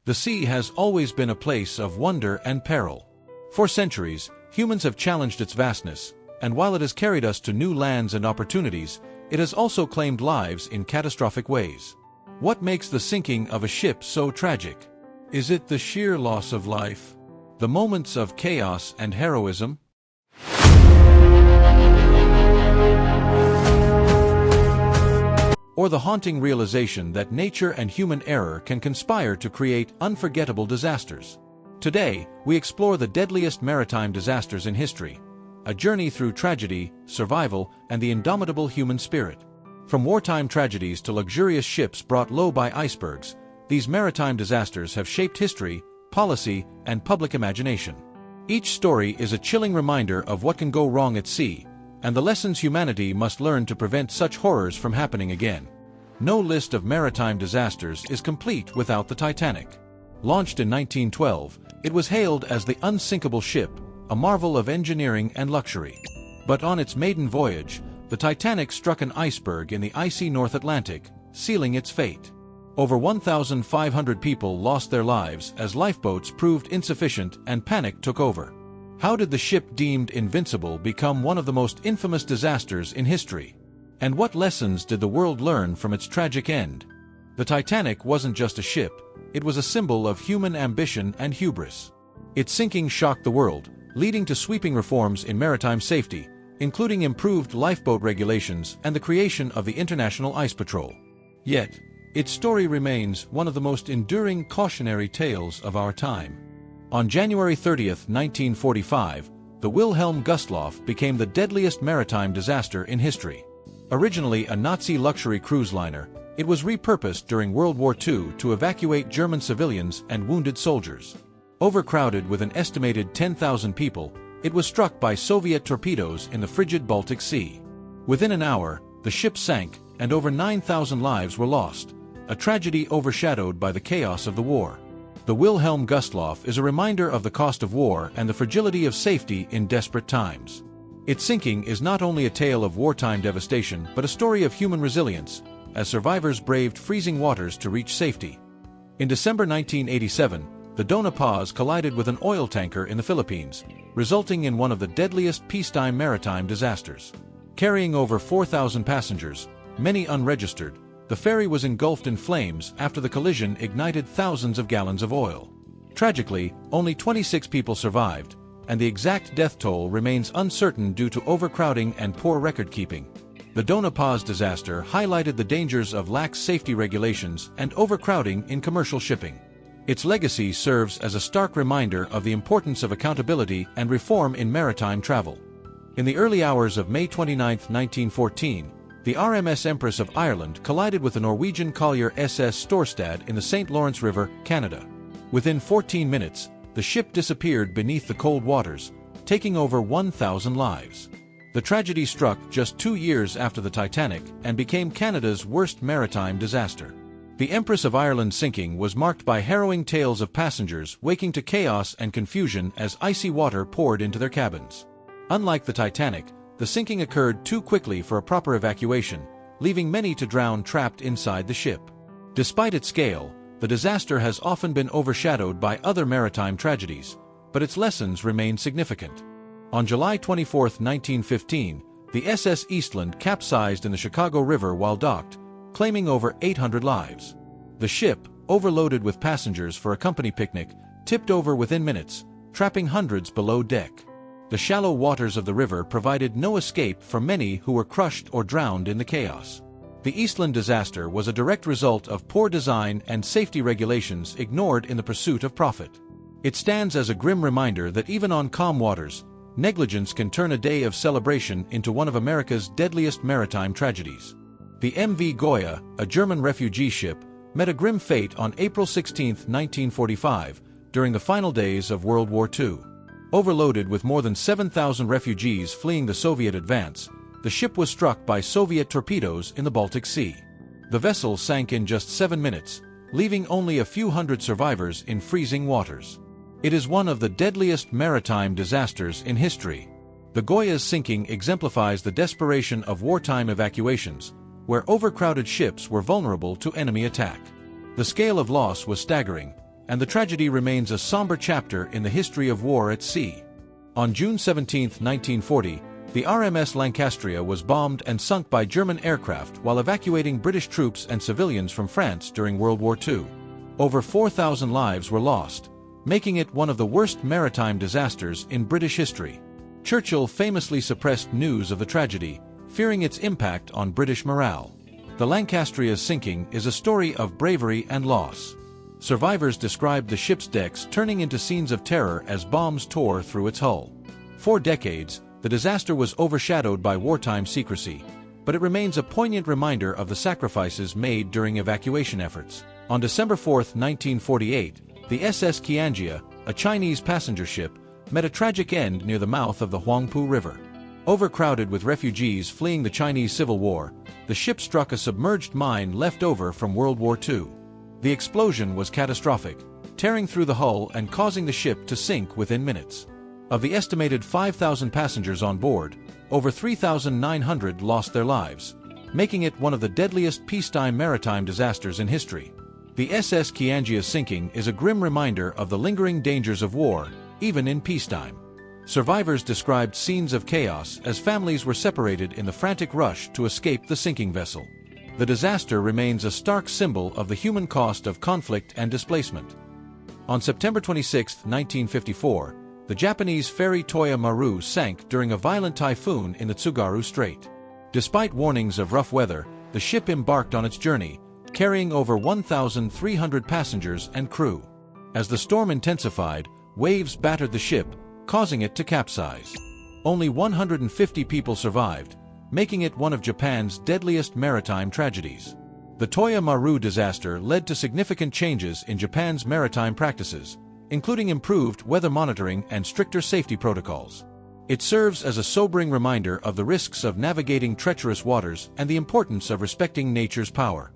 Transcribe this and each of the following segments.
The sea has always been a place of wonder and peril. For centuries, humans have challenged its vastness, and while it has carried us to new lands and opportunities, it has also claimed lives in catastrophic ways. What makes the sinking of a ship so tragic? Is it the sheer loss of life? The moments of chaos and heroism? Or the haunting realization that nature and human error can conspire to create unforgettable disasters? Today, we explore the deadliest maritime disasters in history, a journey through tragedy, survival, and the indomitable human spirit. From wartime tragedies to luxurious ships brought low by icebergs, these maritime disasters have shaped history, policy, and public imagination. Each story is a chilling reminder of what can go wrong at sea, and the lessons humanity must learn to prevent such horrors from happening again. No list of maritime disasters is complete without the Titanic. Launched in 1912, it was hailed as the unsinkable ship, a marvel of engineering and luxury. But on its maiden voyage, the Titanic struck an iceberg in the icy North Atlantic, sealing its fate. Over 1,500 people lost their lives as lifeboats proved insufficient and panic took over. How did the ship deemed invincible become one of the most infamous disasters in history? And what lessons did the world learn from its tragic end? The Titanic wasn't just a ship, it was a symbol of human ambition and hubris. Its sinking shocked the world, leading to sweeping reforms in maritime safety, including improved lifeboat regulations and the creation of the International Ice Patrol. Yet, its story remains one of the most enduring cautionary tales of our time. On January 30, 1945, the Wilhelm Gustloff became the deadliest maritime disaster in history. Originally a Nazi luxury cruise liner, it was repurposed during World War II to evacuate German civilians and wounded soldiers. Overcrowded with an estimated 10,000 people, it was struck by Soviet torpedoes in the frigid Baltic Sea. Within an hour, the ship sank, and over 9,000 lives were lost, a tragedy overshadowed by the chaos of the war. The Wilhelm Gustloff is a reminder of the cost of war and the fragility of safety in desperate times. Its sinking is not only a tale of wartime devastation but a story of human resilience, as survivors braved freezing waters to reach safety. In December 1987, the Dona Paz collided with an oil tanker in the Philippines, resulting in one of the deadliest peacetime maritime disasters. Carrying over 4,000 passengers, many unregistered, the ferry was engulfed in flames after the collision ignited thousands of gallons of oil. Tragically, only 26 people survived, and the exact death toll remains uncertain due to overcrowding and poor record-keeping. The Dona Paz disaster highlighted the dangers of lax safety regulations and overcrowding in commercial shipping. Its legacy serves as a stark reminder of the importance of accountability and reform in maritime travel. In the early hours of May 29, 1914, the RMS Empress of Ireland collided with the Norwegian collier SS Storstad in the St. Lawrence River, Canada. Within 14 minutes, the ship disappeared beneath the cold waters, taking over 1,000 lives. The tragedy struck just 2 years after the Titanic and became Canada's worst maritime disaster. The Empress of Ireland's sinking was marked by harrowing tales of passengers waking to chaos and confusion as icy water poured into their cabins. Unlike the Titanic, the sinking occurred too quickly for a proper evacuation, leaving many to drown trapped inside the ship. Despite its scale, the disaster has often been overshadowed by other maritime tragedies, but its lessons remain significant. On July 24, 1915, the SS Eastland capsized in the Chicago River while docked, claiming over 800 lives. The ship, overloaded with passengers for a company picnic, tipped over within minutes, trapping hundreds below deck. The shallow waters of the river provided no escape for many who were crushed or drowned in the chaos. The Eastland disaster was a direct result of poor design and safety regulations ignored in the pursuit of profit. It stands as a grim reminder that even on calm waters, negligence can turn a day of celebration into one of America's deadliest maritime tragedies. The MV Goya, a German refugee ship, met a grim fate on April 16, 1945, during the final days of World War II. Overloaded with more than 7,000 refugees fleeing the Soviet advance, the ship was struck by Soviet torpedoes in the Baltic Sea. The vessel sank in just 7 minutes, leaving only a few hundred survivors in freezing waters. It is one of the deadliest maritime disasters in history. The Goya's sinking exemplifies the desperation of wartime evacuations, where overcrowded ships were vulnerable to enemy attack. The scale of loss was staggering, and the tragedy remains a somber chapter in the history of war at sea. On June 17, 1940, the RMS Lancastria was bombed and sunk by German aircraft while evacuating British troops and civilians from France during World War II. Over 4,000 lives were lost, making it one of the worst maritime disasters in British history. Churchill famously suppressed news of the tragedy, fearing its impact on British morale. The Lancastria's sinking is a story of bravery and loss. Survivors described the ship's decks turning into scenes of terror as bombs tore through its hull. For decades, the disaster was overshadowed by wartime secrecy, but it remains a poignant reminder of the sacrifices made during evacuation efforts. On December 4, 1948, the SS Qianjia, a Chinese passenger ship, met a tragic end near the mouth of the Huangpu River. Overcrowded with refugees fleeing the Chinese Civil War, the ship struck a submerged mine left over from World War II. The explosion was catastrophic, tearing through the hull and causing the ship to sink within minutes. Of the estimated 5,000 passengers on board, over 3,900 lost their lives, making it one of the deadliest peacetime maritime disasters in history. The SS Qianjia's sinking is a grim reminder of the lingering dangers of war, even in peacetime. Survivors described scenes of chaos as families were separated in the frantic rush to escape the sinking vessel. The disaster remains a stark symbol of the human cost of conflict and displacement. On September 26, 1954, the Japanese ferry Toya Maru sank during a violent typhoon in the Tsugaru Strait. Despite warnings of rough weather, the ship embarked on its journey, carrying over 1,300 passengers and crew. As the storm intensified, waves battered the ship, causing it to capsize. Only 150 people survived, making it one of Japan's deadliest maritime tragedies. The Toya Maru disaster led to significant changes in Japan's maritime practices, including improved weather monitoring and stricter safety protocols. It serves as a sobering reminder of the risks of navigating treacherous waters and the importance of respecting nature's power.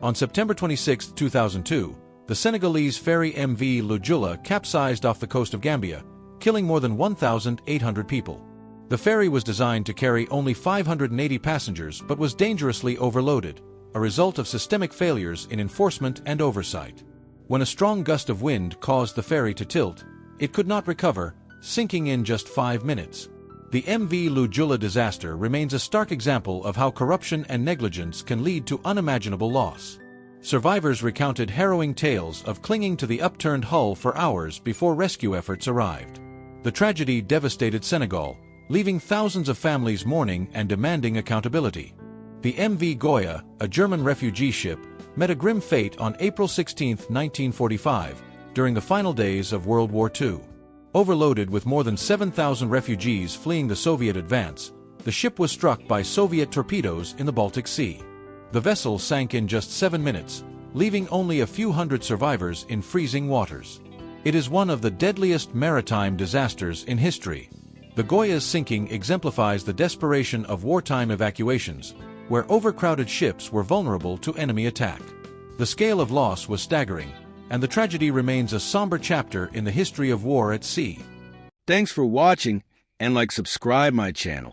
On September 26, 2002, the Senegalese ferry MV Lujula capsized off the coast of Gambia, killing more than 1,800 people. The ferry was designed to carry only 580 passengers but was dangerously overloaded, a result of systemic failures in enforcement and oversight. When a strong gust of wind caused the ferry to tilt, it could not recover, sinking in just 5 minutes. The MV Lujula disaster remains a stark example of how corruption and negligence can lead to unimaginable loss. Survivors recounted harrowing tales of clinging to the upturned hull for hours before rescue efforts arrived. The tragedy devastated Senegal, leaving thousands of families mourning and demanding accountability. The MV Goya, a German refugee ship, met a grim fate on April 16, 1945, during the final days of World War II. Overloaded with more than 7,000 refugees fleeing the Soviet advance, the ship was struck by Soviet torpedoes in the Baltic Sea. The vessel sank in just 7 minutes, leaving only a few hundred survivors in freezing waters. It is one of the deadliest maritime disasters in history. The Goya's sinking exemplifies the desperation of wartime evacuations, where overcrowded ships were vulnerable to enemy attack. The scale of loss was staggering, and the tragedy remains a somber chapter in the history of war at sea. Thanks for watching, and subscribe my channel.